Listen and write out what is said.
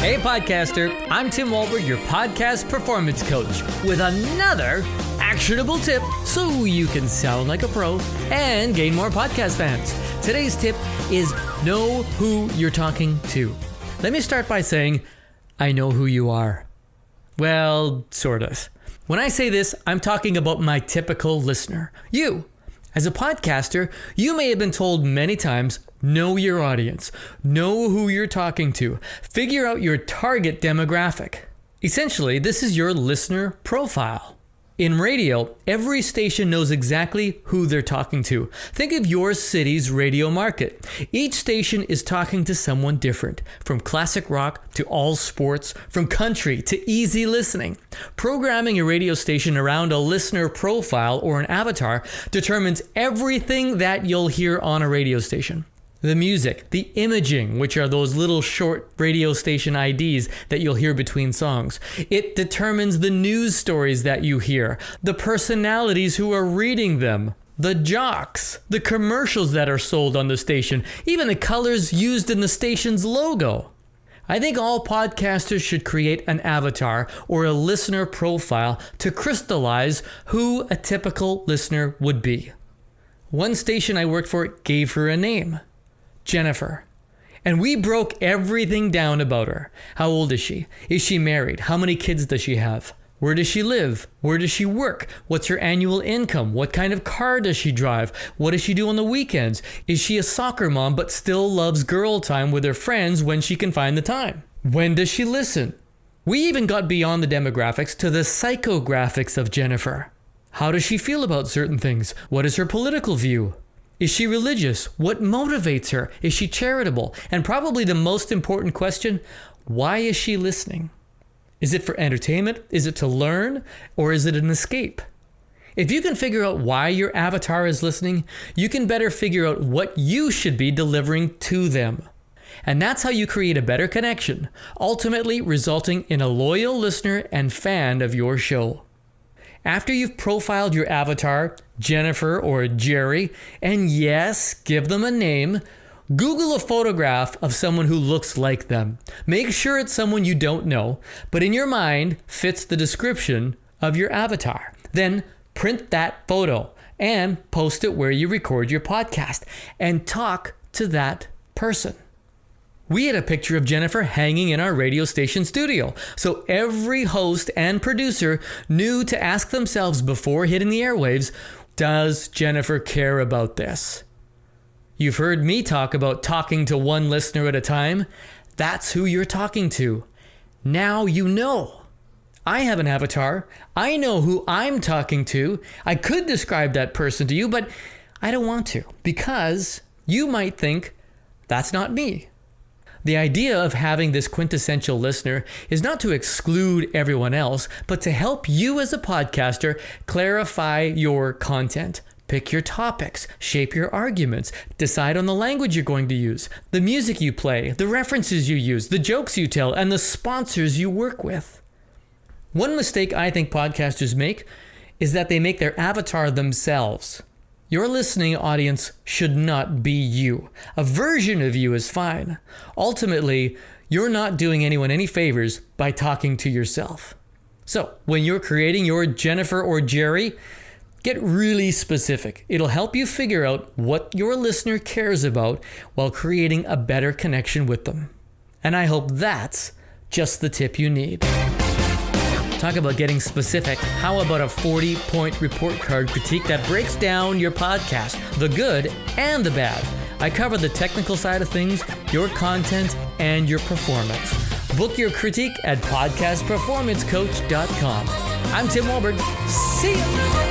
Hey podcaster, I'm Tim Walbert, your podcast performance coach, with another actionable tip so you can sound like a pro and gain more podcast fans. Today's tip is know who you're talking to. Let me start by saying, I know who you are. Well, sort of. When I say this, I'm talking about my typical listener, you. As a podcaster, you may have been told many times, know your audience, know who you're talking to, figure out your target demographic. Essentially, this is your listener profile. In radio, every station knows exactly who they're talking to. Think of your city's radio market. Each station is talking to someone different, from classic rock to all sports, from country to easy listening. Programming a radio station around a listener profile or an avatar determines everything that you'll hear on a radio station. The music, the imaging, which are those little short radio station IDs that you'll hear between songs. It determines the news stories that you hear, the personalities who are reading them, the jocks, the commercials that are sold on the station, even the colors used in the station's logo. I think all podcasters should create an avatar or a listener profile to crystallize who a typical listener would be. One station I worked for gave her a name. Jennifer. And we broke everything down about her. How old is she? Is she married? How many kids does she have? Where does she live? Where does she work? What's her annual income? What kind of car does she drive? What does she do on the weekends? Is she a soccer mom but still loves girl time with her friends when she can find the time? When does she listen? We even got beyond the demographics to the psychographics of Jennifer. How does she feel about certain things? What is her political view? Is she religious? What motivates her? Is she charitable? And probably the most important question, why is she listening? Is it for entertainment? Is it to learn? Or is it an escape? If you can figure out why your avatar is listening, you can better figure out what you should be delivering to them. And that's how you create a better connection, ultimately resulting in a loyal listener and fan of your show. After you've profiled your avatar, Jennifer or Jerry, and yes, give them a name, Google a photograph of someone who looks like them. Make sure it's someone you don't know, but in your mind fits the description of your avatar. Then print that photo and post it where you record your podcast and talk to that person. We had a picture of Jennifer hanging in our radio station studio, so every host and producer knew to ask themselves before hitting the airwaves, does Jennifer care about this? You've heard me talk about talking to one listener at a time. That's who you're talking to. Now you know. I have an avatar. I know who I'm talking to. I could describe that person to you, but I don't want to, because you might think that's not me. The idea of having this quintessential listener is not to exclude everyone else, but to help you as a podcaster clarify your content, pick your topics, shape your arguments, decide on the language you're going to use, the music you play, the references you use, the jokes you tell, and the sponsors you work with. One mistake I think podcasters make is that they make their avatar themselves. Your listening audience should not be you. A version of you is fine. Ultimately, you're not doing anyone any favors by talking to yourself. So, when you're creating your Jennifer or Jerry, get really specific. It'll help you figure out what your listener cares about while creating a better connection with them. And I hope that's just the tip you need. Talk about getting specific. How about a 40-point report card critique that breaks down your podcast, the good and the bad? I cover the technical side of things, your content, and your performance. Book your critique at podcastperformancecoach.com. I'm Tim Walbert. See ya!